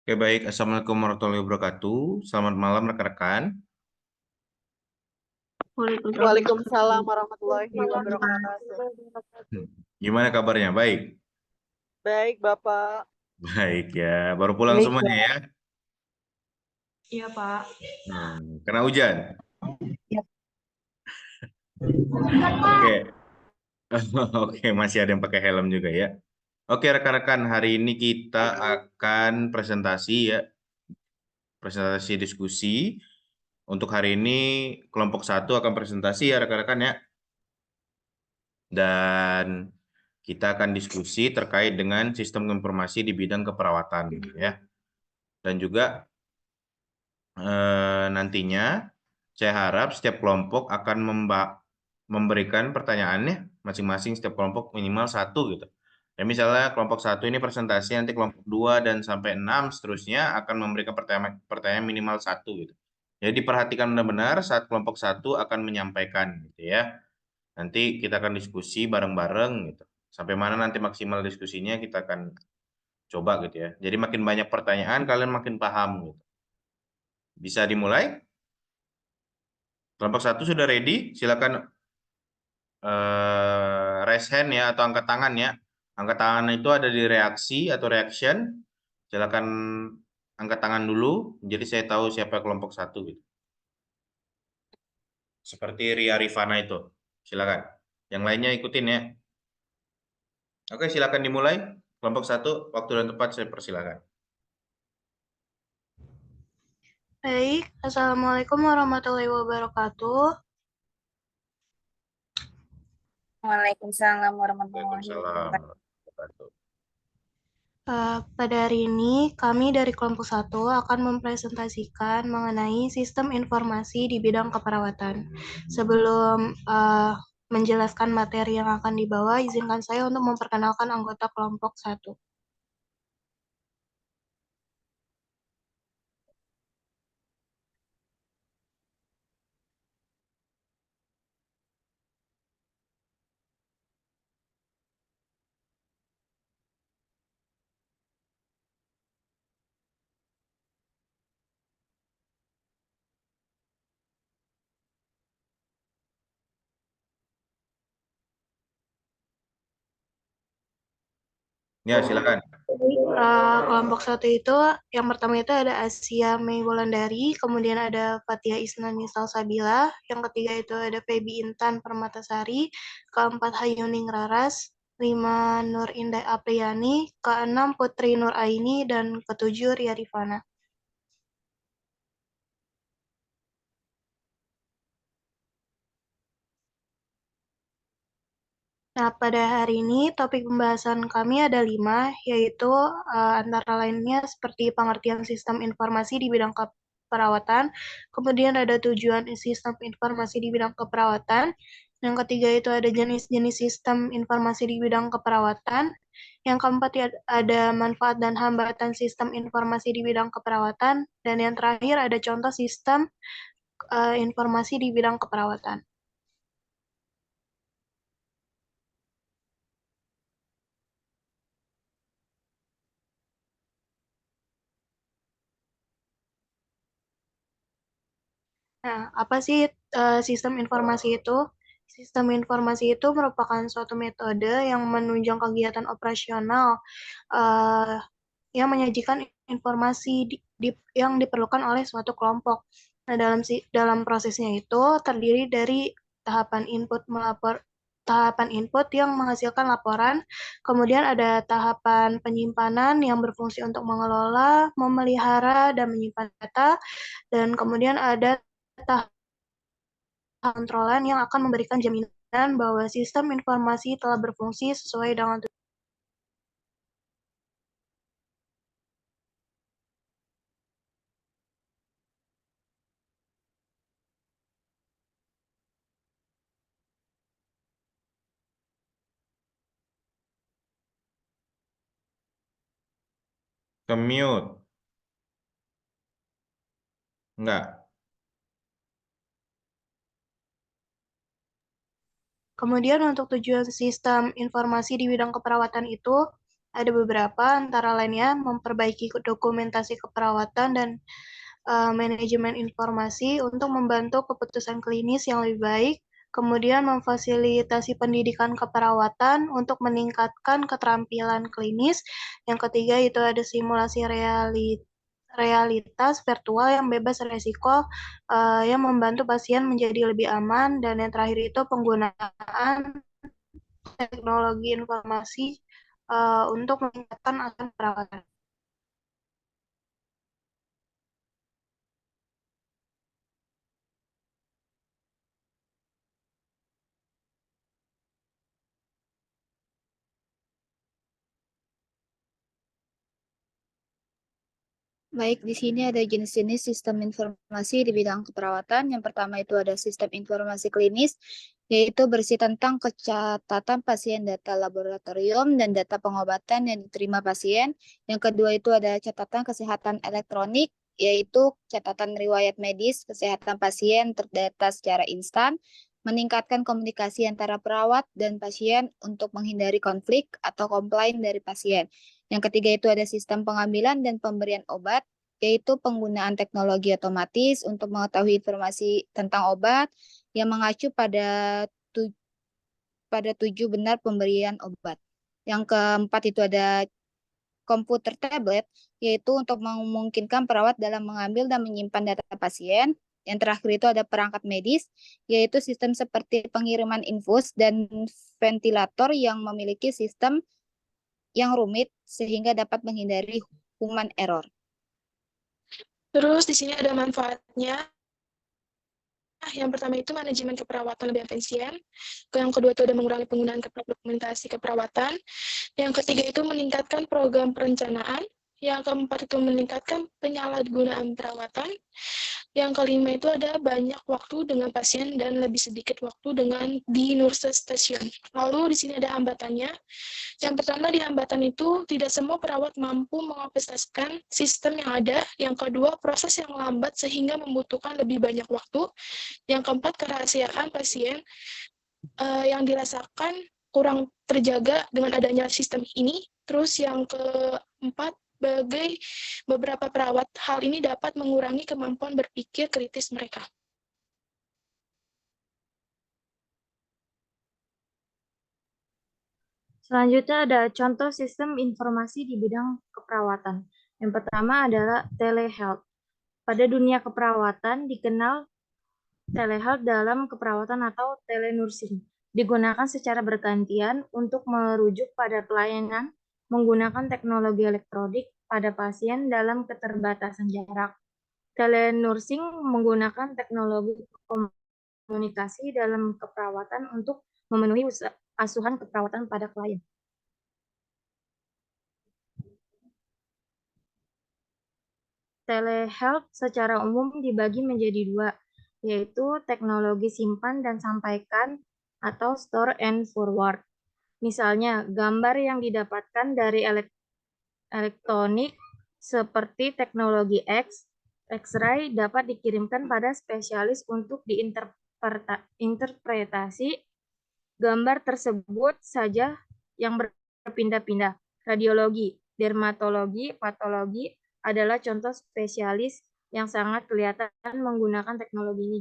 Oke, baik. Assalamualaikum warahmatullahi wabarakatuh. Selamat malam, rekan-rekan. Waalaikumsalam warahmatullahi wabarakatuh. Gimana kabarnya? Baik. Baik, Bapak. Baik ya. Baru pulang Baik, semuanya ya? iya, Pak. Kena hujan? Ya. Oke. Oke, masih ada yang pakai helm juga ya. Oke, rekan-rekan. Hari ini kita akan presentasi ya. Presentasi diskusi. Untuk hari ini kelompok satu akan presentasi ya rekan-rekan ya. Dan kita akan diskusi terkait dengan sistem informasi di bidang keperawatan ya. Dan juga nantinya saya harap setiap kelompok akan memberikan pertanyaannya masing-masing setiap kelompok minimal satu gitu. Ya misalnya kelompok satu ini presentasi, nanti kelompok 2 dan sampai 6 seterusnya akan memberikan pertanyaan minimal satu gitu. Jadi diperhatikan benar-benar saat kelompok satu akan menyampaikan gitu ya. Nanti kita akan diskusi bareng-bareng gitu. Sampai mana nanti maksimal diskusinya kita akan coba gitu ya. Jadi makin banyak pertanyaan kalian makin paham gitu. Bisa dimulai? Kelompok satu sudah ready? Silakan raise hand ya atau angkat tangan ya. Angkat tangan itu ada di reaksi atau reaction. Silakan angkat tangan dulu. Jadi saya tahu siapa kelompok satu gitu. Seperti Ria Rifana itu. Silakan. Yang lainnya ikutin ya. Oke, silakan dimulai. Kelompok satu, waktu dan tempat saya persilakan. Baik, Assalamualaikum warahmatullahi wabarakatuh. Waalaikumsalam warahmatullahi Waalaikumsalam wabarakatuh. warahmatullahi wabarakatuh. Pada hari ini, kami dari kelompok 1 akan mempresentasikan mengenai sistem informasi di bidang keperawatan. Sebelum menjelaskan materi yang akan dibawa, izinkan saya untuk memperkenalkan anggota kelompok 1. Ya, silakan. Kelompok 1 itu, yang pertama itu ada Asia Mei Wulandari, kemudian ada Fatia Isnani Salsabila, yang ketiga itu ada Feby Intan Permatasari, keempat Hayuning Raras, 5 Nur Indah Apriyani, keenam Putri Nur Aini, dan ketujuh Ria Rifana. Nah, pada hari ini topik pembahasan kami ada 5, yaitu antara lainnya seperti pengertian sistem informasi di bidang keperawatan, kemudian ada tujuan sistem informasi di bidang keperawatan, yang ketiga itu ada jenis-jenis sistem informasi di bidang keperawatan, yang keempat ada manfaat dan hambatan sistem informasi di bidang keperawatan, dan yang terakhir ada contoh sistem informasi di bidang keperawatan. Nah, apa sih sistem informasi itu? Sistem informasi itu merupakan suatu metode yang menunjang kegiatan operasional uh, yang menyajikan informasi yang diperlukan oleh suatu kelompok. Nah, dalam prosesnya itu terdiri dari tahapan input tahapan input yang menghasilkan laporan, kemudian ada tahapan penyimpanan yang berfungsi untuk mengelola, memelihara, dan menyimpan data, dan kemudian ada tahap kontrolan yang akan memberikan jaminan bahwa sistem informasi telah berfungsi sesuai dengan tujuan. Ke-mute. Enggak. Kemudian untuk tujuan sistem informasi di bidang keperawatan itu Ada beberapa, antara lainnya memperbaiki dokumentasi keperawatan dan manajemen informasi untuk membantu keputusan klinis yang lebih baik, kemudian memfasilitasi pendidikan keperawatan untuk meningkatkan keterampilan klinis. Yang ketiga itu ada simulasi realitas virtual yang bebas risiko yang membantu pasien menjadi lebih aman, dan yang terakhir itu penggunaan teknologi informasi untuk meningkatkan akan perawatan. Baik, di sini ada jenis-jenis sistem informasi di bidang keperawatan. Yang pertama itu ada sistem informasi klinis, yaitu bersih tentang kecatatan pasien, data laboratorium, dan data pengobatan yang diterima pasien. Yang kedua itu ada catatan kesehatan elektronik, yaitu catatan riwayat medis, kesehatan pasien terdata secara instan, meningkatkan komunikasi antara perawat dan pasien untuk menghindari konflik atau komplain dari pasien. Yang ketiga itu ada sistem pengambilan dan pemberian obat, yaitu penggunaan teknologi otomatis untuk mengetahui informasi tentang obat yang mengacu pada tujuh benar pemberian obat. Yang keempat itu ada komputer tablet, yaitu untuk memungkinkan perawat dalam mengambil dan menyimpan data pasien. Yang terakhir itu ada perangkat medis, yaitu sistem seperti pengiriman infus dan ventilator yang memiliki sistem yang rumit sehingga dapat menghindari human error. Terus di sini ada manfaatnya. Yang pertama itu manajemen keperawatan lebih efisien. Yang kedua itu ada mengurangi penggunaan dokumentasi keperawatan. Yang ketiga itu meningkatkan program perencanaan. Yang keempat itu meningkatkan penyalahgunaan perawatan. Yang kelima itu ada banyak waktu dengan pasien dan lebih sedikit waktu dengan di nurse station. Lalu di sini ada hambatannya. Yang pertama di hambatan itu tidak semua perawat mampu mengoperasikan sistem yang ada. Yang kedua, proses yang lambat sehingga membutuhkan lebih banyak waktu. Yang keempat, kerahasiaan pasien yang dirasakan kurang terjaga dengan adanya sistem ini. Terus yang keempat, bagi beberapa perawat, hal ini dapat mengurangi kemampuan berpikir kritis mereka. Selanjutnya ada contoh sistem informasi di bidang keperawatan. Yang pertama adalah telehealth. Pada dunia keperawatan dikenal telehealth dalam keperawatan atau telenursing. Digunakan secara bergantian untuk merujuk pada pelayanan menggunakan teknologi elektronik pada pasien dalam keterbatasan jarak. Telenursing menggunakan teknologi komunikasi dalam keperawatan untuk memenuhi asuhan keperawatan pada klien. Telehealth secara umum dibagi menjadi dua, yaitu teknologi simpan dan sampaikan atau store and forward. Misalnya, gambar yang didapatkan dari elektronik seperti teknologi X-ray dapat dikirimkan pada spesialis untuk diinterpretasi. Gambar tersebut saja yang berpindah-pindah. Radiologi, dermatologi, patologi adalah contoh spesialis yang sangat kelihatan menggunakan teknologi ini.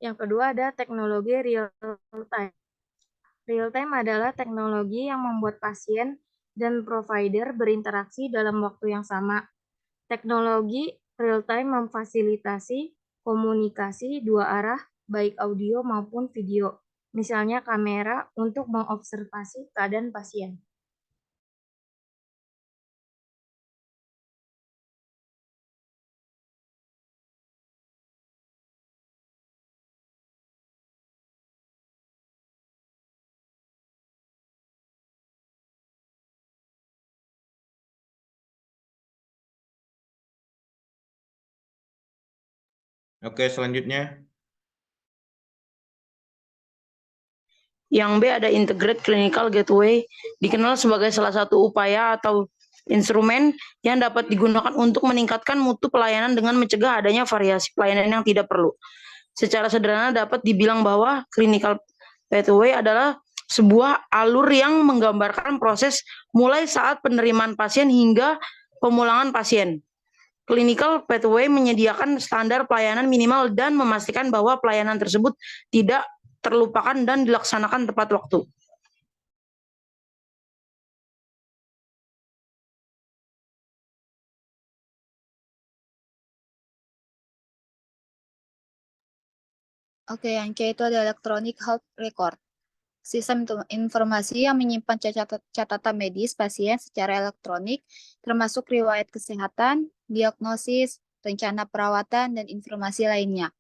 Yang kedua ada teknologi real time. Real time adalah teknologi yang membuat pasien dan provider berinteraksi dalam waktu yang sama. Teknologi real time memfasilitasi komunikasi dua arah, baik audio maupun video. Misalnya kamera untuk mengobservasi keadaan pasien. Oke, selanjutnya. Yang B ada Integrated Clinical Gateway, dikenal sebagai salah satu upaya atau instrumen yang dapat digunakan untuk meningkatkan mutu pelayanan dengan mencegah adanya variasi pelayanan yang tidak perlu. Secara sederhana dapat dibilang bahwa Clinical Gateway adalah sebuah alur yang menggambarkan proses mulai saat penerimaan pasien hingga pemulangan pasien. Clinical Pathway menyediakan standar pelayanan minimal dan memastikan bahwa pelayanan tersebut tidak terlupakan dan dilaksanakan tepat waktu. Oke, yang C itu ada Electronic Health Record. Sistem informasi yang menyimpan catatan medis pasien secara elektronik, termasuk riwayat kesehatan, diagnosis, rencana perawatan, dan informasi lainnya.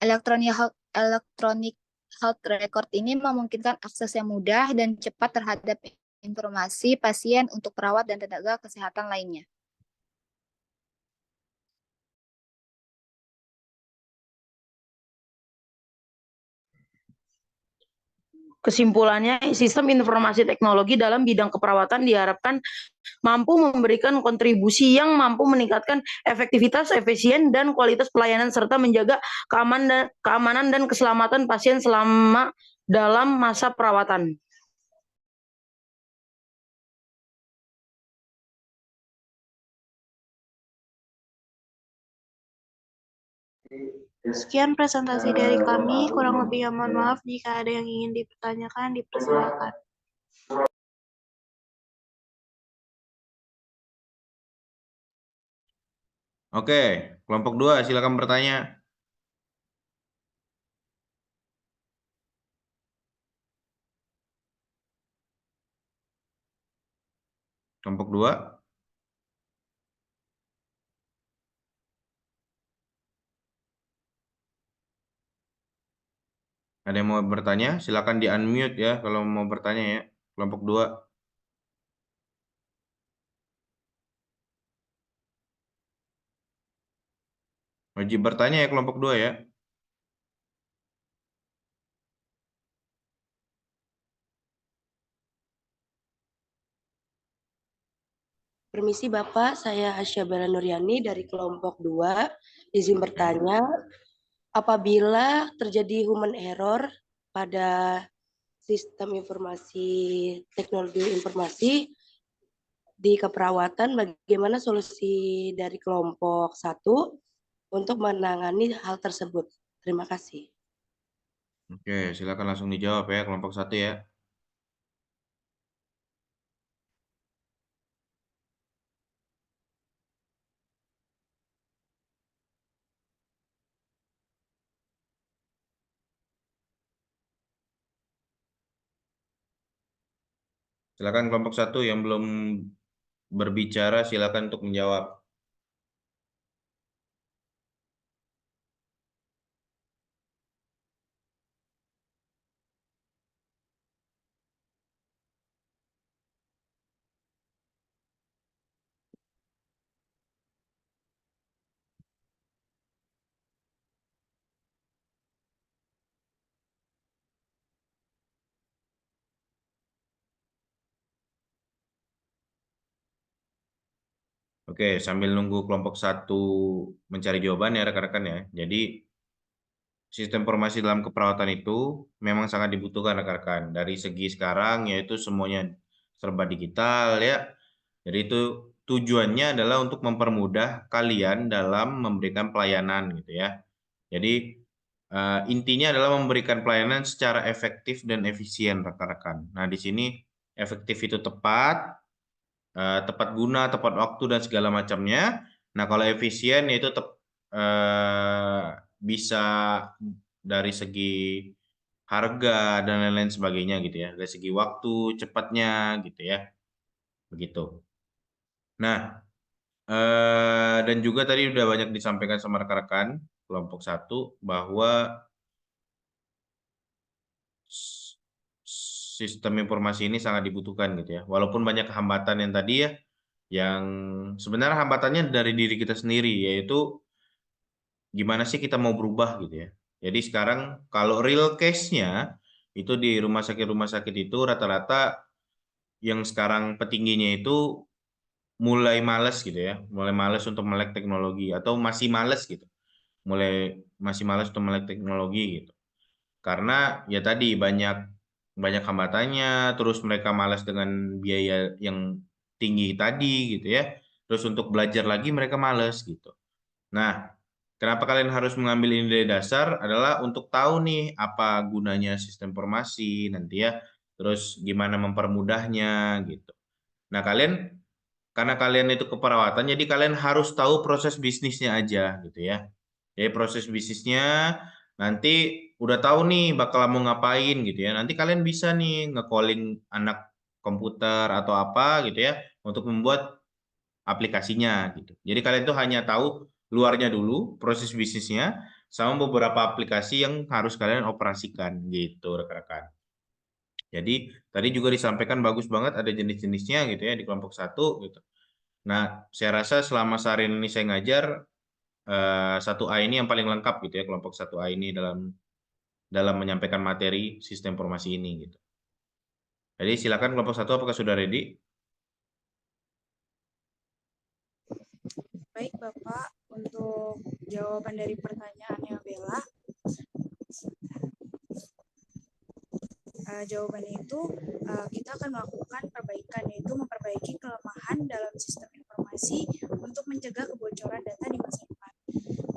Electronic Health Record ini memungkinkan akses yang mudah dan cepat terhadap informasi pasien untuk perawat dan tenaga kesehatan lainnya. Kesimpulannya, sistem informasi teknologi dalam bidang keperawatan diharapkan mampu memberikan kontribusi yang mampu meningkatkan efektivitas, efisien, dan kualitas pelayanan serta menjaga keamanan dan keselamatan pasien selama dalam masa perawatan. Sekian presentasi dari kami, kurang lebihnya mohon maaf. Jika ada yang ingin dipertanyakan, dipersilakan. Oke, kelompok 2 silakan bertanya. Kelompok 2. Ada yang mau bertanya? Silakan di-unmute ya kalau mau bertanya ya. Kelompok 2. Wajib bertanya ya kelompok 2 ya. Permisi Bapak, saya Asya Bella Nuryani dari kelompok 2. Izin bertanya, apabila terjadi human error pada sistem informasi, teknologi informasi di keperawatan, bagaimana solusi dari kelompok 1 untuk menangani hal tersebut? Terima kasih. Oke, silakan langsung dijawab ya kelompok 1 ya. Silakan kelompok 1 yang belum berbicara silakan untuk menjawab. Oke, sambil nunggu kelompok 1 mencari jawaban ya rekan-rekan ya. Jadi sistem informasi dalam keperawatan itu memang sangat dibutuhkan rekan-rekan. Dari segi sekarang yaitu semuanya serba digital ya. Jadi itu tujuannya adalah untuk mempermudah kalian dalam memberikan pelayanan gitu ya. Jadi intinya adalah memberikan pelayanan secara efektif dan efisien rekan-rekan. Nah, di sini efektif itu tepat guna, tepat waktu dan segala macamnya. Nah, kalau efisien itu bisa dari segi harga dan lain-lain sebagainya gitu ya. Dari segi waktu, cepatnya gitu ya. Begitu. Nah, dan juga tadi udah banyak disampaikan sama rekan-rekan kelompok 1 bahwa sistem informasi ini sangat dibutuhkan gitu ya. Walaupun banyak hambatan yang tadi ya, yang sebenarnya hambatannya dari diri kita sendiri, yaitu gimana sih kita mau berubah gitu ya. Jadi sekarang kalau real case-nya itu di rumah sakit itu rata-rata yang sekarang petingginya itu mulai males gitu ya, mulai males untuk melek teknologi atau masih males gitu, masih males untuk melek teknologi gitu. Karena ya tadi banyak banyak hambatannya, terus mereka malas dengan biaya yang tinggi tadi gitu ya. Terus untuk belajar lagi mereka malas gitu. Nah, kenapa kalian harus mengambil ini dari dasar adalah untuk tahu nih apa gunanya sistem informasi nanti ya, terus gimana mempermudahnya gitu. Nah, karena kalian itu keperawatan, jadi kalian harus tahu proses bisnisnya aja gitu ya. Jadi proses bisnisnya nanti udah tahu nih bakal mau ngapain gitu ya. Nanti kalian bisa nih nge-calling anak komputer atau apa gitu ya untuk membuat aplikasinya gitu. Jadi kalian tuh hanya tahu luarnya dulu, proses bisnisnya, sama beberapa aplikasi yang harus kalian operasikan gitu rekan-rekan. Jadi tadi juga disampaikan bagus banget ada jenis-jenisnya gitu ya di kelompok 1 gitu. Nah, saya rasa selama sehari ini saya ngajar 1A ini yang paling lengkap gitu ya, kelompok 1A ini dalam menyampaikan materi sistem informasi ini gitu. Jadi silakan kelompok 1 apakah sudah ready? Baik Bapak, untuk jawaban dari pertanyaannya Bella, jawabannya itu kita akan melakukan perbaikan, yaitu memperbaiki kelemahan dalam sistem informasi untuk mencegah kebocoran data di masa depan.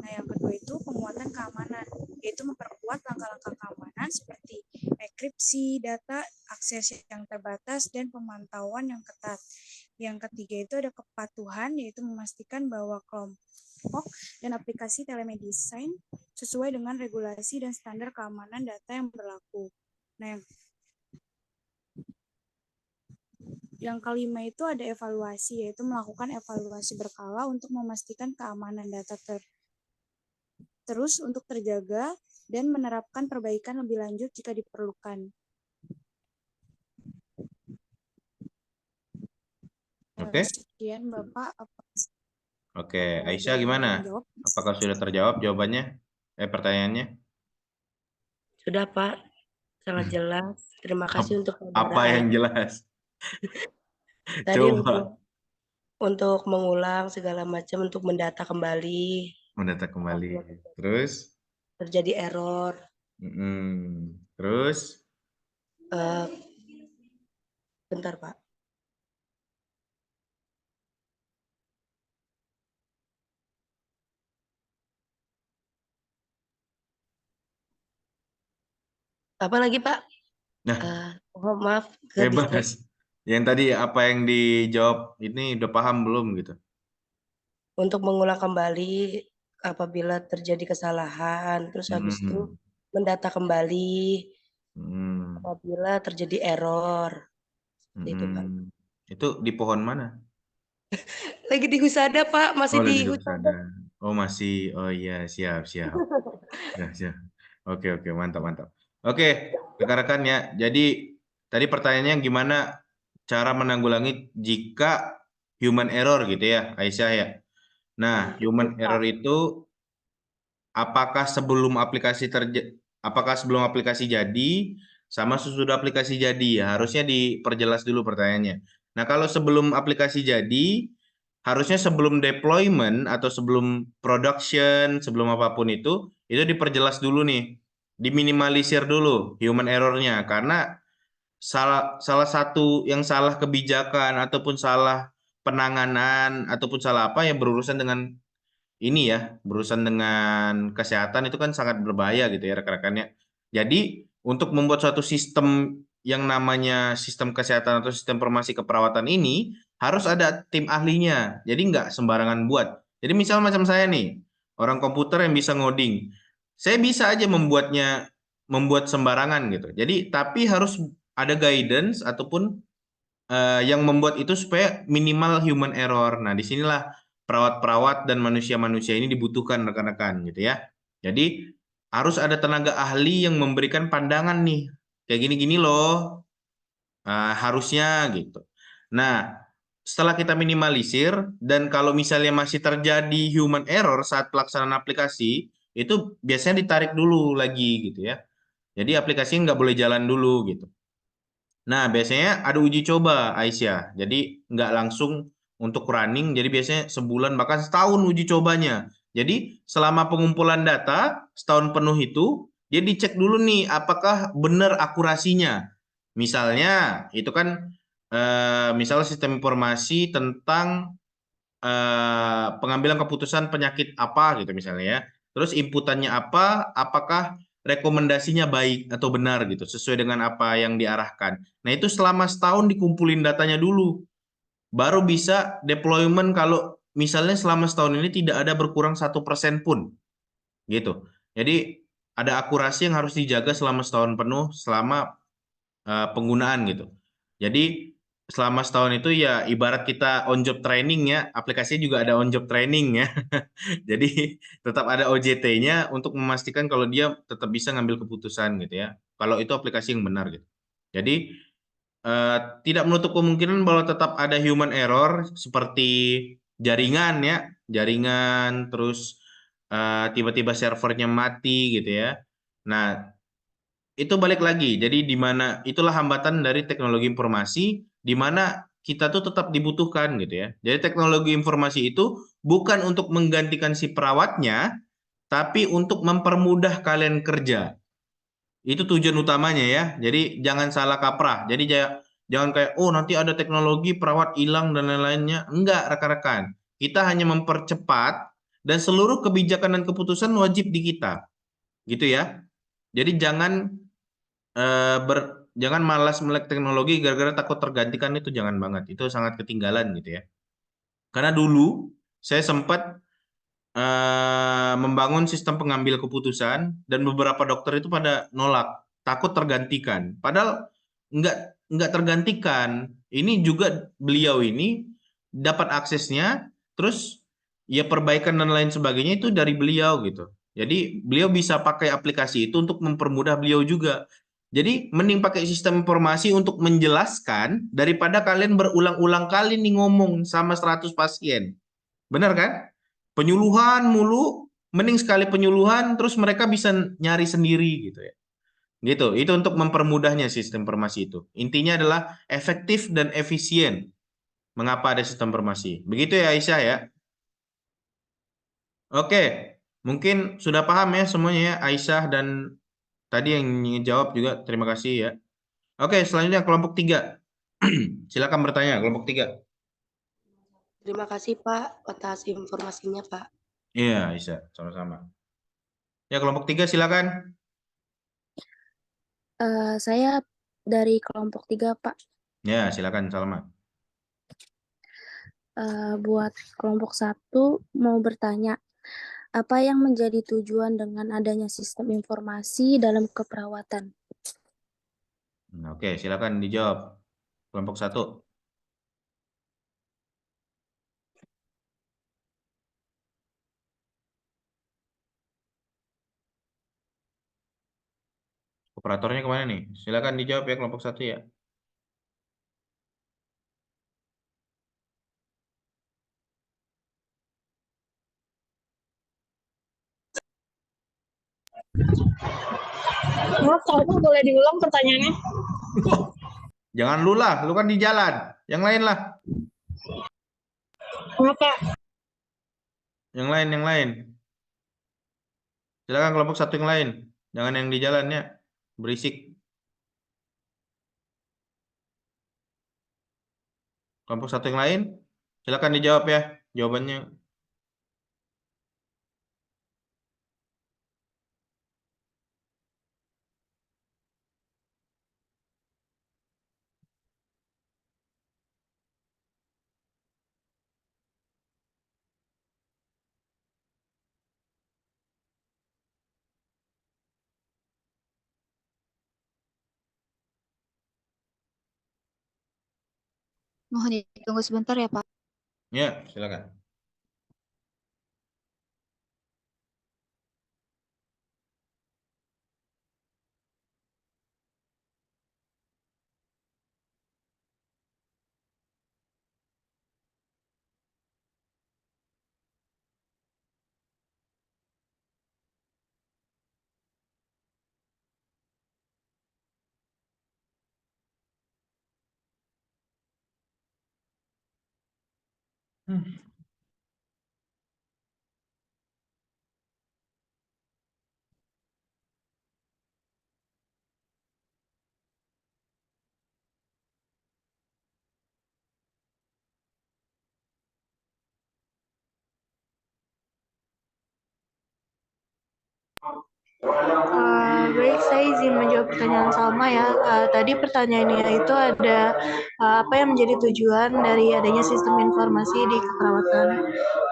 Nah, yang kedua itu penguatan keamanan, yaitu memperkuat langkah-langkah keamanan seperti enkripsi data, akses yang terbatas, dan pemantauan yang ketat. Yang ketiga itu ada kepatuhan, yaitu memastikan bahwa kelompok dan aplikasi telemedicine sesuai dengan regulasi dan standar keamanan data yang berlaku. Nah, yang kelima itu ada evaluasi, yaitu melakukan evaluasi berkala untuk memastikan keamanan data terus untuk terjaga dan menerapkan perbaikan lebih lanjut jika diperlukan. Oke. Sekian Bapak. Oke, Aisyah gimana? Apakah sudah terjawab jawabannya? Pertanyaannya? Sudah, Pak. Sangat jelas. Terima kasih untuk apa yang jelas? Tadi Coba. untuk mengulang segala macam, untuk mendata kembali. Mendata kembali. Terus? Terjadi error. Terus? Bentar, Pak. Apa lagi, Pak? Nah, maaf. bebas. Yang tadi apa yang dijawab ini udah paham belum gitu? Untuk mengulang kembali apabila terjadi kesalahan, terus habis itu mendata kembali apabila terjadi error. Seperti itu, Pak. Itu di pohon mana? Lagi di Husada, Pak. Masih di Husada. Oh, masih. Oh iya, siap. Ya, siap. Oke, mantap. Oke, rekan-rekan ya. Jadi tadi pertanyaannya gimana cara menanggulangi jika human error gitu ya, Aisyah ya. Nah, human error itu apakah sebelum aplikasi jadi sama sesudah aplikasi jadi ya? Harusnya diperjelas dulu pertanyaannya. Nah, kalau sebelum aplikasi jadi, harusnya sebelum deployment atau sebelum production, sebelum apapun itu diperjelas dulu nih. Diminimalisir dulu human error-nya karena salah satu yang salah kebijakan ataupun salah penanganan ataupun salah apa yang berurusan dengan ini ya, berurusan dengan kesehatan itu kan sangat berbahaya gitu ya rekan-rekannya. Jadi untuk membuat suatu sistem yang namanya sistem kesehatan atau sistem informasi keperawatan ini harus ada tim ahlinya. Jadi nggak sembarangan buat. Jadi misal macam saya nih, orang komputer yang bisa ngoding. Saya bisa aja membuat sembarangan gitu. Jadi tapi harus ada guidance ataupun yang membuat itu supaya minimal human error. Nah, disinilah perawat-perawat dan manusia-manusia ini dibutuhkan rekan-rekan gitu ya. Jadi harus ada tenaga ahli yang memberikan pandangan nih. Kayak gini-gini loh. Harusnya gitu. Nah, setelah kita minimalisir dan kalau misalnya masih terjadi human error saat pelaksanaan aplikasi, itu biasanya ditarik dulu lagi gitu ya. Jadi aplikasi nggak boleh jalan dulu gitu. Nah, biasanya ada uji coba, Aisyah. Jadi nggak langsung untuk running, jadi biasanya sebulan bahkan setahun uji cobanya. Jadi selama pengumpulan data, setahun penuh itu, dia dicek dulu nih apakah benar akurasinya. Misalnya itu kan misalnya sistem informasi tentang pengambilan keputusan penyakit apa gitu misalnya ya. Terus inputannya apa, apakah rekomendasinya baik atau benar gitu, sesuai dengan apa yang diarahkan. Nah itu selama setahun dikumpulin datanya dulu, baru bisa deployment kalau misalnya selama setahun ini tidak ada berkurang 1% pun gitu. Jadi ada akurasi yang harus dijaga selama setahun penuh selama penggunaan gitu. Jadi selama setahun itu ya ibarat kita on job training ya, aplikasinya juga ada on job training ya. Jadi tetap ada OJT-nya untuk memastikan kalau dia tetap bisa ngambil keputusan gitu ya. Kalau itu aplikasi yang benar gitu. Jadi tidak menutup kemungkinan bahwa tetap ada human error seperti jaringan ya, jaringan terus tiba-tiba servernya mati gitu ya. Nah, itu balik lagi. Jadi di mana itulah hambatan dari teknologi informasi di mana kita tuh tetap dibutuhkan gitu ya. Jadi teknologi informasi itu bukan untuk menggantikan si perawatnya, tapi untuk mempermudah kalian kerja. Itu tujuan utamanya ya. Jadi jangan salah kaprah. Jadi jangan kayak oh nanti ada teknologi perawat hilang dan lain-lainnya. Enggak, rekan-rekan. Kita hanya mempercepat dan seluruh kebijakan dan keputusan wajib di kita. Gitu ya. Jadi jangan malas melek teknologi gara-gara takut tergantikan, itu jangan banget. Itu sangat ketinggalan gitu ya. Karena dulu saya sempat membangun sistem pengambil keputusan dan beberapa dokter itu pada nolak, takut tergantikan. Padahal nggak tergantikan. Ini juga beliau ini dapat aksesnya, terus ya perbaikan dan lain sebagainya itu dari beliau gitu. Jadi beliau bisa pakai aplikasi itu untuk mempermudah beliau juga. Jadi mending pakai sistem informasi untuk menjelaskan daripada kalian berulang-ulang kali nih ngomong sama 100 pasien. Benar kan? Penyuluhan mulu, mending sekali penyuluhan terus mereka bisa nyari sendiri gitu ya. Gitu. Itu untuk mempermudahnya sistem informasi itu. Intinya adalah efektif dan efisien. Mengapa ada sistem informasi? Begitu ya Aisyah ya. Oke, mungkin sudah paham ya semuanya ya Aisyah dan tadi yang jawab juga terima kasih ya. Oke, selanjutnya kelompok 3. Silakan bertanya kelompok 3. Terima kasih Pak atas informasinya Pak. Iya, Aisyah, sama-sama. Ya, kelompok 3 silakan. Saya dari kelompok 3, Pak. Ya, silakan Salma. Buat kelompok 1 mau bertanya, apa yang menjadi tujuan dengan adanya sistem informasi dalam keperawatan? Oke, silakan dijawab. Kelompok 1. Operatornya kemana nih? Silakan dijawab ya kelompok 1 ya. Maaf, kamu boleh diulang pertanyaannya? Jangan lu lah, lu kan di jalan. Yang lain lah. Maaf Pak. Yang lain, yang lain. Silakan kelompok 1 yang lain. Jangan yang di jalan ya. Berisik. Kelompok 1 yang lain. Silakan dijawab ya jawabannya. Mohon ditunggu sebentar ya, Pak. Ya, silakan. saya izin menjawab pertanyaan Salma ya. Tadi pertanyaannya itu ada apa yang menjadi tujuan dari adanya sistem informasi di keperawatan.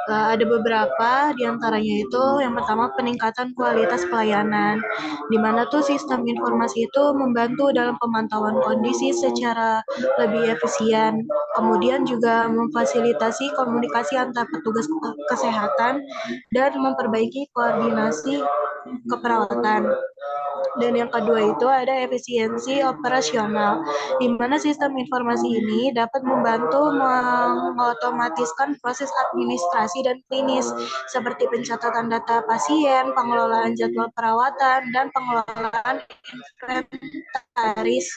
Ada beberapa, diantaranya itu yang pertama peningkatan kualitas pelayanan, di mana tuh sistem informasi itu membantu dalam pemantauan kondisi secara lebih efisien. Kemudian juga memfasilitasi komunikasi antar petugas kesehatan dan memperbaiki koordinasi keperawatan. Dan yang kedua itu ada efisiensi operasional, di mana sistem informasi ini dapat membantu mengotomatiskan proses administrasi dan klinis, seperti pencatatan data pasien, pengelolaan jadwal perawatan, dan pengelolaan inventaris.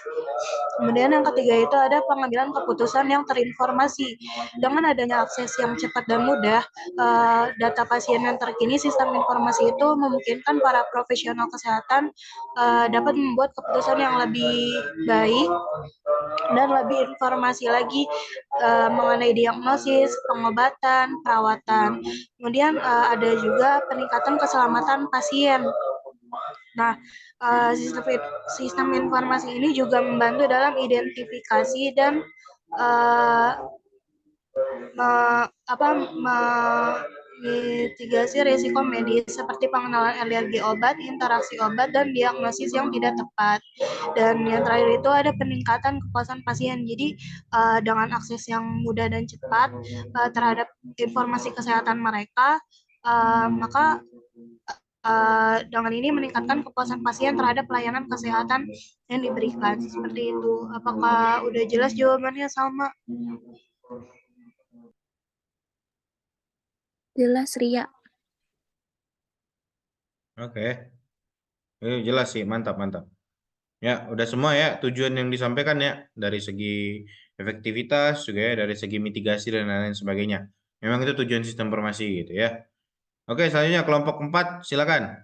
Kemudian yang ketiga itu ada pengambilan keputusan yang terinformasi. Dengan adanya akses yang cepat dan mudah, data pasien yang terkini, sistem informasi itu memungkinkan para profesional kesehatan dapat membuat keputusan yang lebih baik dan lebih informasi lagi mengenai diagnosis, pengobatan, perawatan. Kemudian ada juga peningkatan keselamatan pasien. Nah, sistem informasi ini juga membantu dalam identifikasi dan mitigasi risiko medis seperti pengenalan alergi obat, interaksi obat, dan diagnosis yang tidak tepat. Dan yang terakhir itu ada peningkatan kepuasan pasien. Jadi dengan akses yang mudah dan cepat terhadap informasi kesehatan mereka, maka dengan ini meningkatkan kepuasan pasien terhadap pelayanan kesehatan yang diberikan. Seperti itu. Apakah udah jelas jawabannya, Salma? Jelas, Ria. Oke. Jelas sih, mantap, mantap. Ya, udah semua ya tujuan yang disampaikan ya, dari segi efektivitas juga ya, dari segi mitigasi dan lain-lain sebagainya. Memang itu tujuan sistem informasi gitu ya. Oke, selanjutnya kelompok 4, silakan.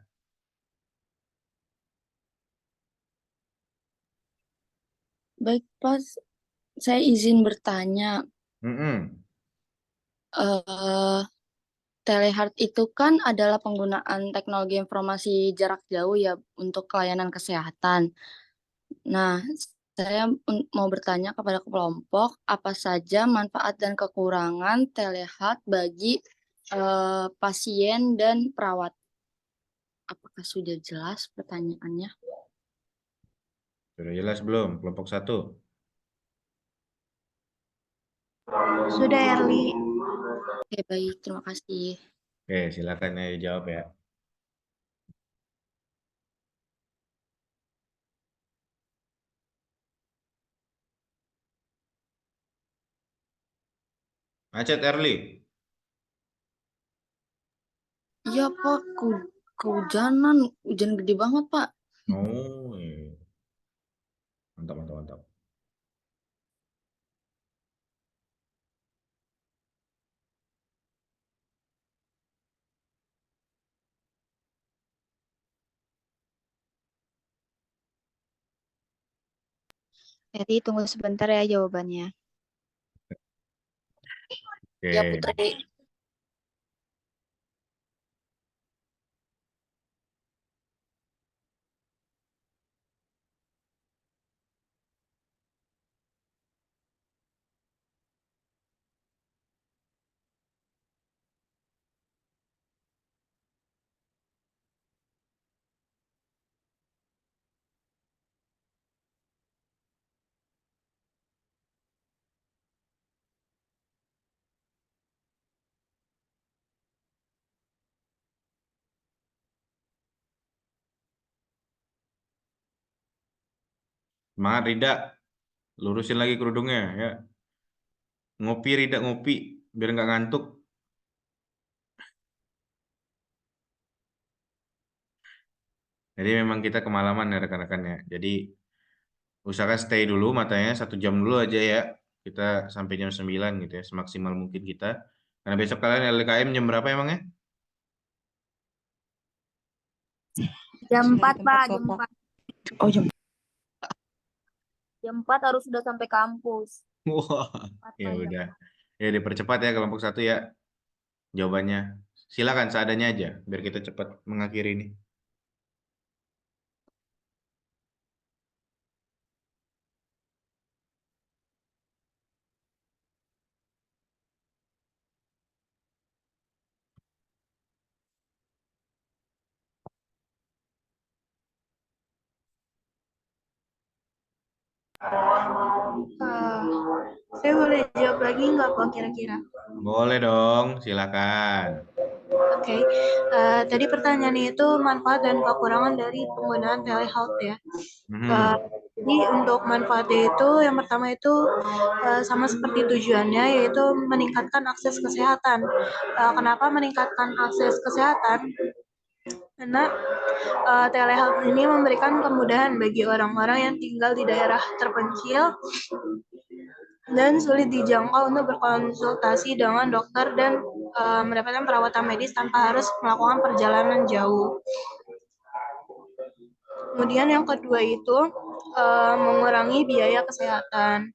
Baik, Pak. Saya izin bertanya. Telehealth itu kan adalah penggunaan teknologi informasi jarak jauh ya untuk layanan kesehatan. Nah, saya mau bertanya kepada kelompok, apa saja manfaat dan kekurangan telehealth bagi pasien dan perawat? Apakah sudah jelas pertanyaannya? Sudah jelas belum kelompok 1? Sudah, Erli. Oke, baik. Terima kasih. Oke, silakan ya dijawab ya. Macet, Erli. Iya, Pak. Kehujanan. Hujan gede banget, Pak. Oh, iya. Mantap, mantap, mantap. Jadi tunggu sebentar ya jawabannya. Oke. Ya, Putri. Semangat, Rida. Lurusin lagi kerudungnya ya. Ngopi, Rida, ngopi. Biar nggak ngantuk. Jadi memang kita kemalaman ya rekan-rekannya. Jadi usahakan stay dulu matanya 1 jam dulu aja ya. Kita sampai jam 9 gitu ya. Semaksimal mungkin kita. Karena besok kalian LKM jam berapa emangnya? Jam 4, Pak. Jam 4. Oh, jam. Jam 4 harus sudah sampai kampus. Wah, ya udah. Ya dipercepat ya kelompok 1 ya. Jawabannya. Silakan seadanya aja biar kita cepat mengakhiri ini. Saya boleh jawab lagi nggak Pak kira-kira? Boleh dong, silakan. Oke, tadi pertanyaannya itu manfaat dan kekurangan dari penggunaan telehealth ya. Mhm. Jadi untuk manfaatnya itu yang pertama itu sama seperti tujuannya yaitu meningkatkan akses kesehatan. Kenapa meningkatkan akses kesehatan? Karena telehealth ini memberikan kemudahan bagi orang-orang yang tinggal di daerah terpencil dan sulit dijangkau untuk berkonsultasi dengan dokter dan mendapatkan perawatan medis tanpa harus melakukan perjalanan jauh. Kemudian yang kedua itu mengurangi biaya kesehatan.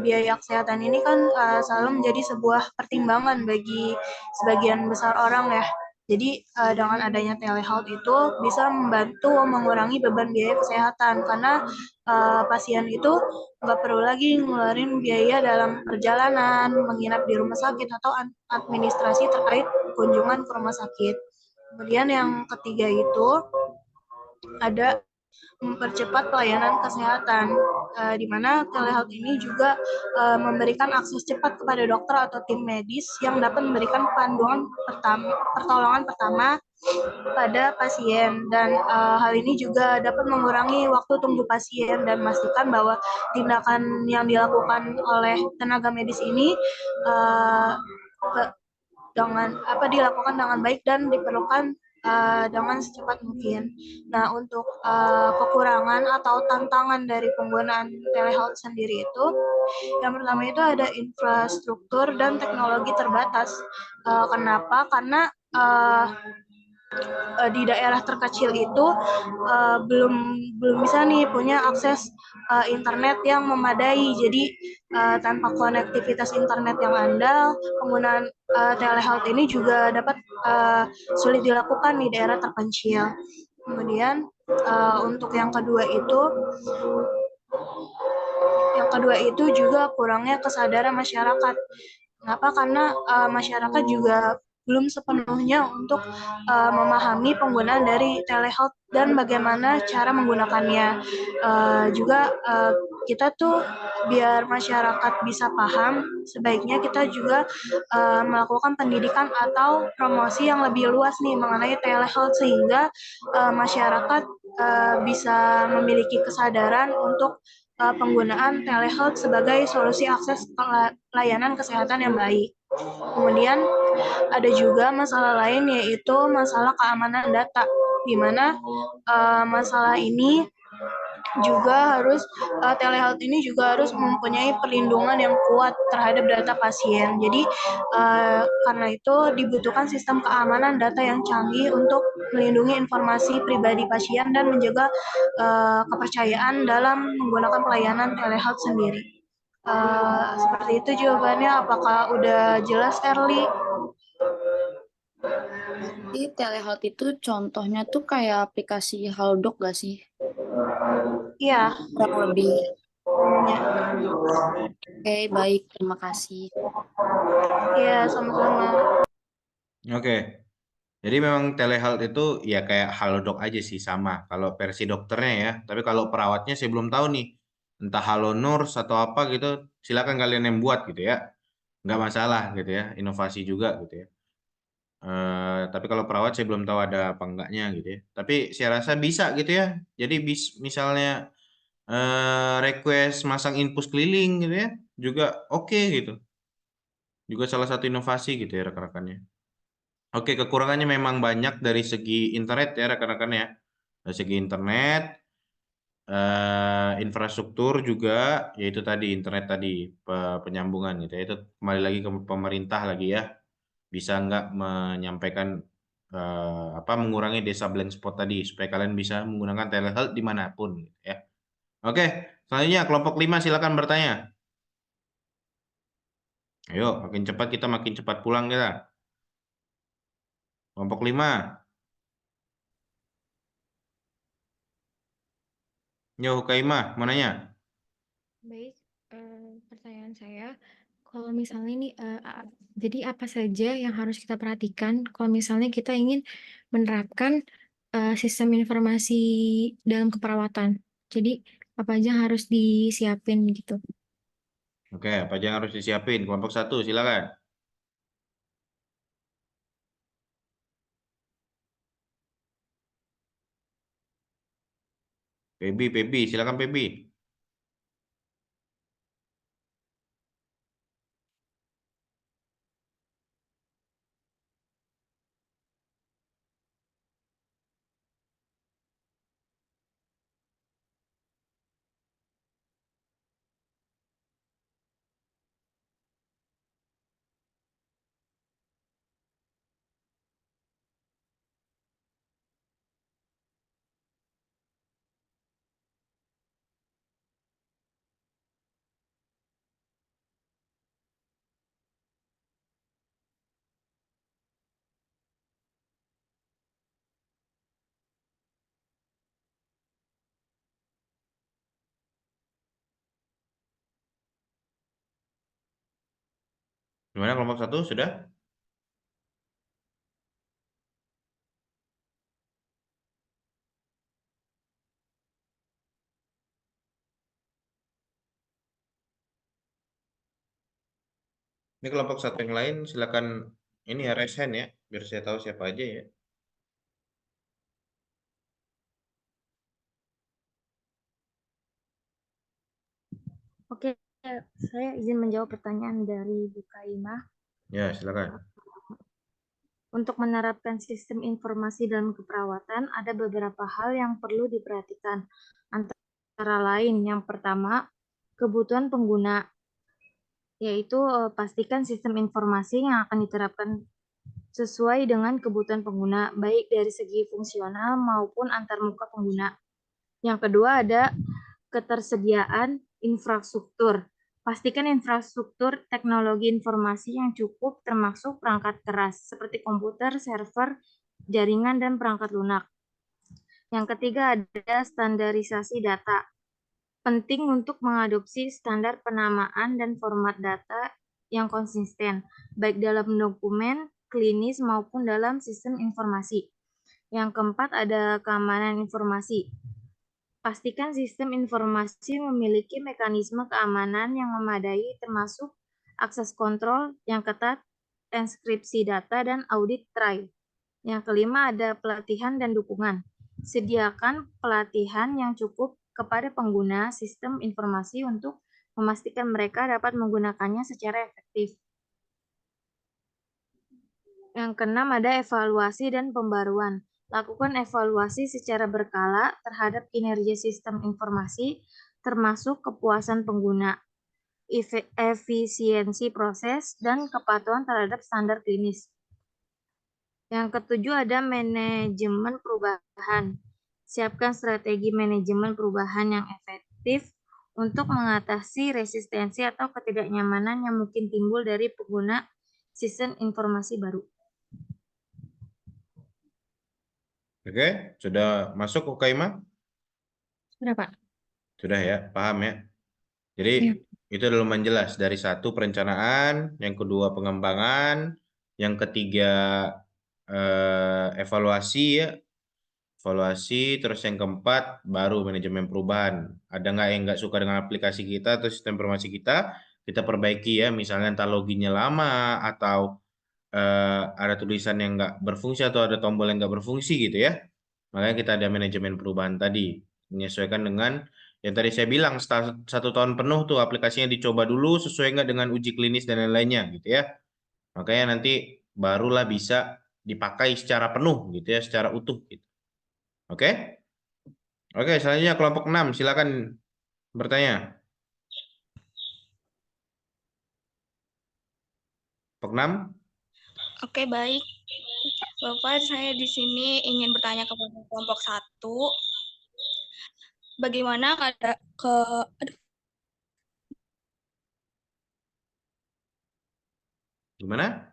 Biaya kesehatan ini kan selalu menjadi sebuah pertimbangan bagi sebagian besar orang ya. Jadi dengan adanya telehealth itu bisa membantu mengurangi beban biaya kesehatan karena pasien itu nggak perlu lagi ngeluarin biaya dalam perjalanan, menginap di rumah sakit atau administrasi terkait kunjungan ke rumah sakit. Kemudian yang ketiga itu ada mempercepat pelayanan kesehatan, di mana telehealth ini juga memberikan akses cepat kepada dokter atau tim medis yang dapat memberikan pertolongan pertama pada pasien dan hal ini juga dapat mengurangi waktu tunggu pasien dan memastikan bahwa tindakan yang dilakukan oleh tenaga medis ini dilakukan dengan baik dan diperlukan dengan secepat mungkin. Nah, untuk kekurangan atau tantangan dari penggunaan telehealth sendiri itu, yang pertama itu ada infrastruktur dan teknologi terbatas. Kenapa? Karena di daerah terkecil itu belum bisa nih punya akses internet yang memadai. Jadi tanpa konektivitas internet yang andal, penggunaan telehealth ini juga dapat sulit dilakukan di daerah terpencil. Kemudian untuk yang kedua itu juga kurangnya kesadaran masyarakat. Kenapa? Karena masyarakat juga belum sepenuhnya untuk memahami penggunaan dari telehealth dan bagaimana cara menggunakannya. Juga kita tuh biar masyarakat bisa paham, sebaiknya kita juga melakukan pendidikan atau promosi yang lebih luas nih mengenai telehealth sehingga masyarakat bisa memiliki kesadaran untuk penggunaan telehealth sebagai solusi akses layanan kesehatan yang baik. Kemudian ada juga masalah lain yaitu masalah keamanan data, di mana masalah ini juga harus telehealth ini juga harus mempunyai perlindungan yang kuat terhadap data pasien. Jadi karena itu dibutuhkan sistem keamanan data yang canggih untuk melindungi informasi pribadi pasien dan menjaga kepercayaan dalam menggunakan pelayanan telehealth sendiri. Seperti itu jawabannya. Apakah udah jelas, Erli? Jadi telehealth itu contohnya tuh kayak aplikasi Halodoc gak sih? Iya. Kurang lebih. Ya. Oke, baik. Terima kasih. Iya, sama-sama. Oke. Jadi memang telehealth itu ya kayak Halodoc aja sih sama kalau versi dokternya ya. Tapi kalau perawatnya saya belum tahu nih. Entah Halonurs atau apa gitu, silakan kalian yang buat gitu ya. Nggak masalah gitu ya, inovasi juga gitu ya. Tapi kalau perawat saya belum tahu ada apa enggaknya gitu ya. Tapi saya rasa bisa gitu ya. Jadi misalnya request masang infus keliling gitu ya, juga oke gitu. Juga salah satu inovasi gitu ya rekan-rekannya. Oke, kekurangannya memang banyak dari segi internet ya rekan-rekan ya. Dari segi internet, infrastruktur juga, yaitu tadi internet tadi penyambungan gitu ya. Itu kembali lagi ke pemerintah lagi ya. Bisa nggak menyampaikan mengurangi desa blind spot tadi supaya kalian bisa menggunakan telehealth dimanapun gitu ya. Oke, selanjutnya kelompok 5 silakan bertanya. Ayo, makin cepat kita makin cepat pulang kita. Kelompok 5. Yo, Kaimah, mau nanya? Baik, pertanyaan saya, kalau misalnya nih, jadi apa saja yang harus kita perhatikan kalau misalnya kita ingin menerapkan sistem informasi dalam keperawatan? Jadi apa aja yang harus disiapin gitu? Oke, apa aja yang harus disiapin? Kelompok 1, silakan. Pebi, silakan Pebi. Gimana kelompok 1 sudah? Ini kelompok 1 yang lain silakan ini ya raise hand ya, biar saya tahu siapa aja ya. Oke, saya izin menjawab pertanyaan dari Bu Kaimah. Ya, silakan. Untuk menerapkan sistem informasi dalam keperawatan, ada beberapa hal yang perlu diperhatikan. Antara lain, yang pertama, kebutuhan pengguna, yaitu pastikan sistem informasi yang akan diterapkan sesuai dengan kebutuhan pengguna, baik dari segi fungsional maupun antarmuka pengguna. Yang kedua ada ketersediaan infrastruktur. Pastikan infrastruktur teknologi informasi yang cukup termasuk perangkat keras seperti komputer, server, jaringan, dan perangkat lunak. Yang ketiga ada standarisasi data. Penting untuk mengadopsi standar penamaan dan format data yang konsisten, baik dalam dokumen, klinis, maupun dalam sistem informasi. Yang keempat ada keamanan informasi. Pastikan sistem informasi memiliki mekanisme keamanan yang memadai termasuk akses kontrol yang ketat, enskripsi data, dan audit try. Yang kelima ada pelatihan dan dukungan. Sediakan pelatihan yang cukup kepada pengguna sistem informasi untuk memastikan mereka dapat menggunakannya secara efektif. Yang keenam ada evaluasi dan pembaruan. Lakukan evaluasi secara berkala terhadap kinerja sistem informasi, termasuk kepuasan pengguna, efisiensi proses, dan kepatuhan terhadap standar klinis. Yang ketujuh ada manajemen perubahan. Siapkan strategi manajemen perubahan yang efektif untuk mengatasi resistensi atau ketidaknyamanan yang mungkin timbul dari pengguna sistem informasi baru. Oke, sudah masuk ke Kaima? Sudah, Pak. Sudah ya, paham ya. Jadi itu lumayan jelas. Dari 1 perencanaan, yang kedua pengembangan, yang ketiga evaluasi ya. Evaluasi, terus yang keempat baru manajemen perubahan. Ada nggak yang nggak suka dengan aplikasi kita atau sistem informasi kita perbaiki ya. Misalnya entah loginnya lama atau ada tulisan yang nggak berfungsi atau ada tombol yang nggak berfungsi gitu ya. Makanya kita ada manajemen perubahan tadi. Menyesuaikan dengan yang tadi saya bilang, setelah 1 tahun penuh tuh aplikasinya dicoba dulu sesuai nggak dengan uji klinis dan lain-lainnya gitu ya. Makanya nanti barulah bisa dipakai secara penuh gitu ya, secara utuh gitu. Oke? Oke, selanjutnya kelompok 6, silakan bertanya. Kelompok 6? Oke, baik. Bapak, saya di sini ingin bertanya kepada kelompok 1. Bagaimana Gimana?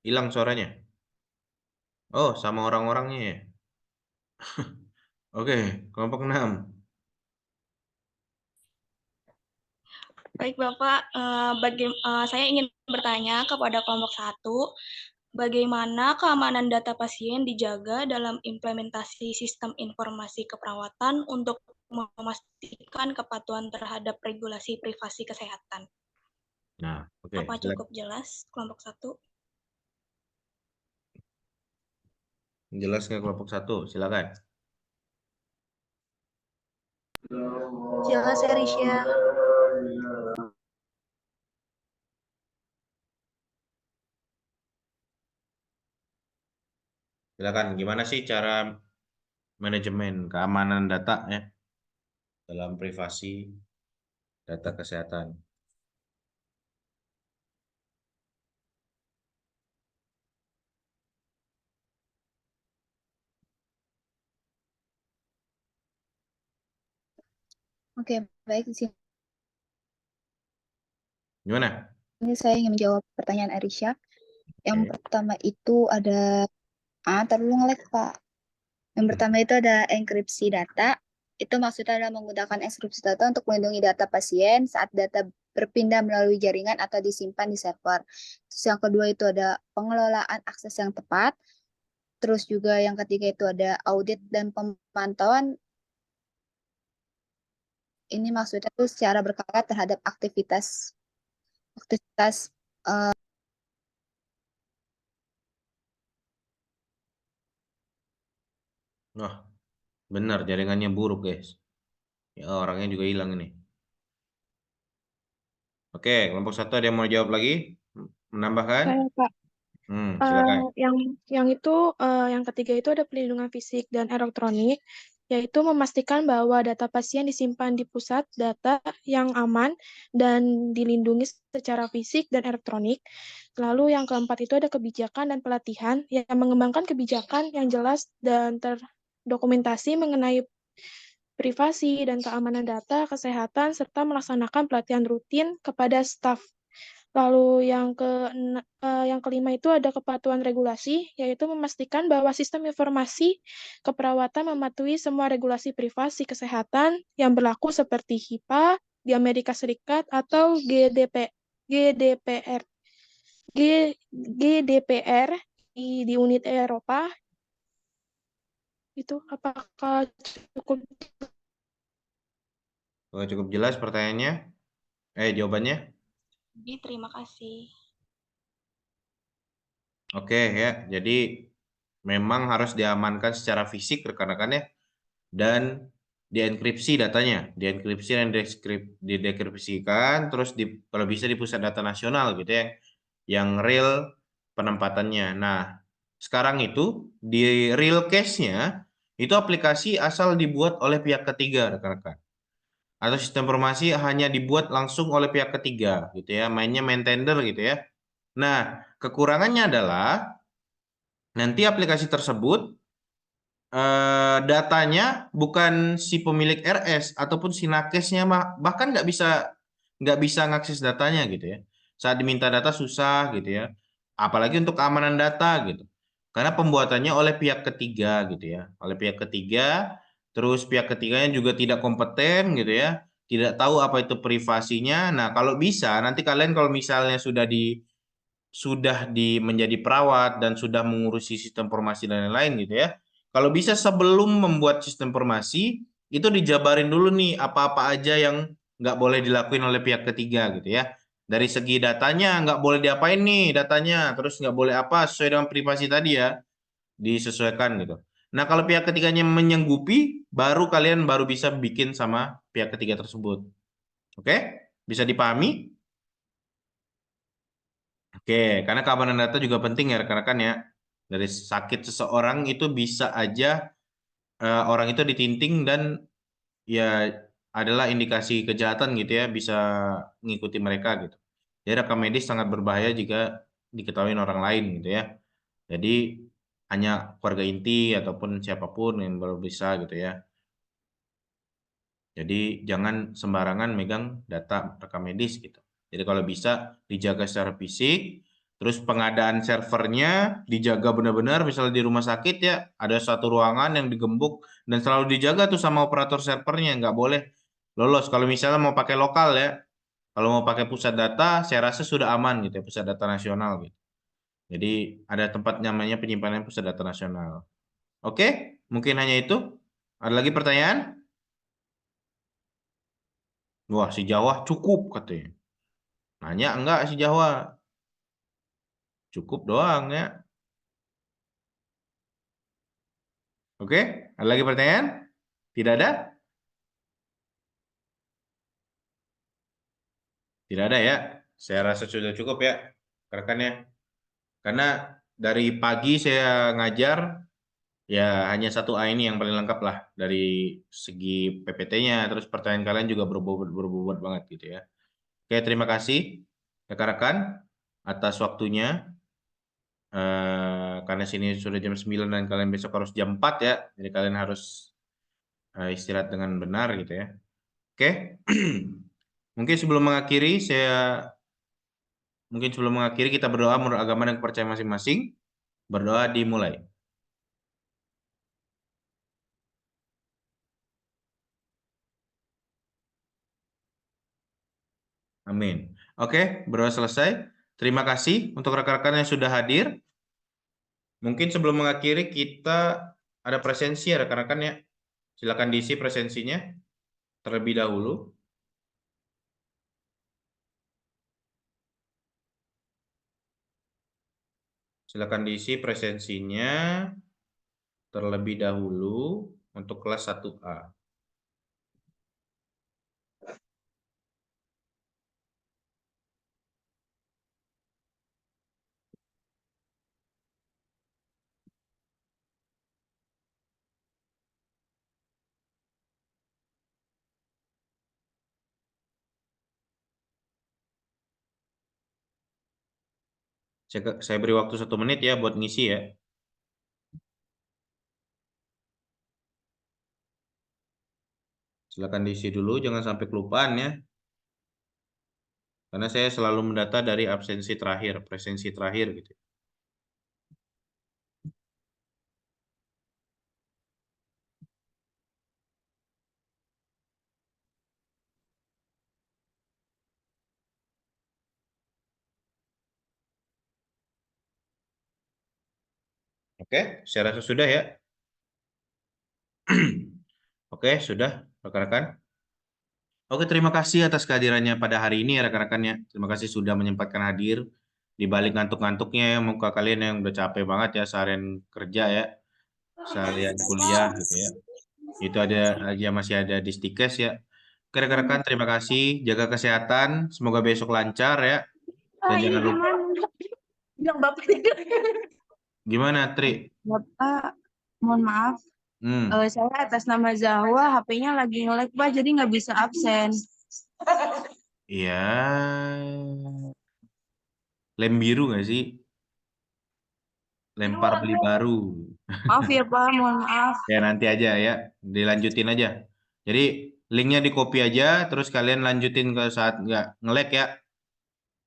Hilang suaranya. Oh, sama orang-orangnya ya. Oke, kelompok 6. Baik, Bapak. Saya ingin bertanya kepada kelompok 1. Bagaimana keamanan data pasien dijaga dalam implementasi sistem informasi keperawatan untuk memastikan kepatuhan terhadap regulasi privasi kesehatan. Nah, oke. Apa cukup jelas kelompok 1? Jelas nggak kelompok 1? Silakan. Jelas ya, Risha. Silakan. Gimana sih cara manajemen keamanan data ya dalam privasi data kesehatan? Oke, baik. Di Gimana? sini saya ingin menjawab pertanyaan Arisha. Yang Oke. pertama itu ada, terlalu nge-lag, Pak. Yang pertama itu ada enkripsi data. Itu maksudnya adalah menggunakan enkripsi data untuk melindungi data pasien saat data berpindah melalui jaringan atau disimpan di server. Terus yang kedua itu ada pengelolaan akses yang tepat. Terus juga yang ketiga itu ada audit dan pemantauan. Ini maksudnya itu secara berkala terhadap aktivitas Wah, benar jaringannya buruk, guys. Ya, orangnya juga hilang ini. Oke, kelompok 1 ada yang mau jawab lagi? Menambahkan? Saya, Pak. Silakan. Yang ketiga itu ada pelindungan fisik dan elektronik, yaitu memastikan bahwa data pasien disimpan di pusat data yang aman dan dilindungi secara fisik dan elektronik. Lalu yang keempat itu ada kebijakan dan pelatihan yang mengembangkan kebijakan yang jelas dan terdokumentasi mengenai privasi dan keamanan data, kesehatan, serta melaksanakan pelatihan rutin kepada staf. Lalu yang kelima itu ada kepatuhan regulasi, yaitu memastikan bahwa sistem informasi keperawatan mematuhi semua regulasi privasi kesehatan yang berlaku seperti HIPAA di Amerika Serikat atau GDPR di Uni Eropa. Itu apakah cukup? Oh, cukup jelas pertanyaannya? Jawabannya? Terima kasih. Oke ya, jadi memang harus diamankan secara fisik rekan-rekan ya, dan dienkripsi datanya, dienkripsi dan didekripsikan, terus kalau bisa di pusat data nasional gitu ya, yang real penempatannya. Nah, sekarang itu di real case-nya itu aplikasi asal dibuat oleh pihak ketiga rekan-rekan, atau sistem informasi hanya dibuat langsung oleh pihak ketiga gitu ya, mainnya main tender gitu ya. Nah, kekurangannya adalah nanti aplikasi tersebut datanya bukan si pemilik RS ataupun si nakesnya, bahkan nggak bisa ngakses datanya gitu ya. Saat diminta data susah gitu ya. Apalagi untuk keamanan data gitu. Karena pembuatannya oleh pihak ketiga gitu ya. Oleh pihak ketiga, terus pihak ketiganya juga tidak kompeten gitu ya. Tidak tahu apa itu privasinya. Nah, kalau bisa nanti kalian kalau misalnya sudah menjadi perawat dan sudah mengurusi sistem informasi dan lain-lain gitu ya. Kalau bisa sebelum membuat sistem informasi itu dijabarin dulu nih apa-apa aja yang nggak boleh dilakuin oleh pihak ketiga gitu ya. Dari segi datanya nggak boleh diapain nih datanya, terus nggak boleh apa sesuai dengan privasi tadi ya, disesuaikan gitu. Nah kalau pihak ketiganya menyanggupi, baru bisa bikin sama pihak ketiga tersebut. Oke, bisa dipahami? Oke, karena keamanan data juga penting ya rekan-rekan ya. Dari sakit seseorang itu bisa aja orang itu ditinting dan ya adalah indikasi kejahatan gitu ya, bisa mengikuti mereka gitu. Jadi rekam medis sangat berbahaya jika diketahui orang lain gitu ya. Jadi hanya keluarga inti ataupun siapapun yang baru bisa gitu ya. Jadi jangan sembarangan megang data rekam medis gitu. Jadi kalau bisa dijaga secara fisik, terus pengadaan servernya dijaga benar-benar, misalnya di rumah sakit ya, ada satu ruangan yang digembok dan selalu dijaga tuh sama operator servernya, nggak boleh lolos. Kalau misalnya mau pakai lokal ya, kalau mau pakai pusat data, saya rasa sudah aman gitu ya, pusat data nasional gitu. Jadi ada tempat namanya penyimpanan pusat data nasional. Oke, mungkin hanya itu. Ada lagi pertanyaan? Wah, si Jawa cukup katanya. Nanya enggak si Jawa? Cukup doang ya. Oke, ada lagi pertanyaan? Tidak ada? Tidak ada ya. Saya rasa sudah cukup ya, rekannya. Karena dari pagi saya ngajar, ya hanya 1A ini yang paling lengkap lah dari segi PPT-nya. Terus pertanyaan kalian juga berbobot banget gitu ya. Oke, terima kasih rekan-rekan atas waktunya. Karena sini sudah jam 9 dan kalian besok harus jam 4 ya. Jadi kalian harus istirahat dengan benar gitu ya. Oke. Mungkin sebelum mengakhiri kita berdoa menurut agama dan kepercayaan masing-masing. Berdoa dimulai. Amin. Oke, berdoa selesai. Terima kasih untuk rekan-rekan yang sudah hadir. Mungkin sebelum mengakhiri kita ada presensi ya rekan-rekan ya. Silakan diisi presensinya terlebih dahulu. Silakan diisi presensinya terlebih dahulu untuk kelas 1A. Saya beri waktu 1 menit ya buat ngisi ya. Silakan diisi dulu, jangan sampai kelupaan ya. Karena saya selalu mendata dari absensi terakhir, presensi terakhir gitu. Oke, saya rasa sudah ya. Oke, sudah rekan-rekan. Oke, terima kasih atas kehadirannya pada hari ini ya rekan-rekan ya. Terima kasih sudah menyempatkan hadir. Di balik ngantuk-ngantuknya ya, muka kalian yang udah capek banget ya seharian kerja ya. Seharian kuliah gitu ya. Itu masih ada di Stikes ya. Oke, rekan-rekan, terima kasih. Jaga kesehatan. Semoga besok lancar ya. Dan jangan lupa. Bilang bapaknya. Gimana, Tri? Bapak, mohon maaf. Saya atas nama Zahwa, HP-nya lagi nge-lag, Pak, jadi nggak bisa absen. Iya. Lem biru nggak sih? Lempar beli baru. Maaf ya, Pak, mohon maaf. Ya, nanti aja ya. Dilanjutin aja. Jadi, linknya di copy aja, terus kalian lanjutin ke saat nggak nge-lag ya.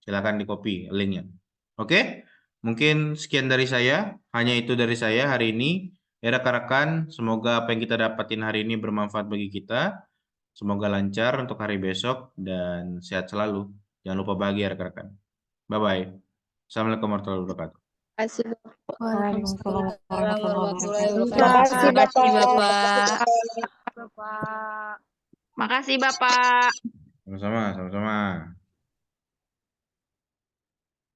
Silakan di copy linknya. Oke? Mungkin sekian dari saya. Hanya itu dari saya hari ini. Ya rekan-rekan, semoga apa yang kita dapatin hari ini bermanfaat bagi kita. Semoga lancar untuk hari besok dan sehat selalu. Jangan lupa bahagia rekan-rekan. Bye-bye. Assalamualaikum warahmatullahi wabarakatuh. Waalaikumsalam warahmatullahi Terima kasih, wabarakatuh. Bapak. Makasih, Bapak. Sama-sama, sama-sama.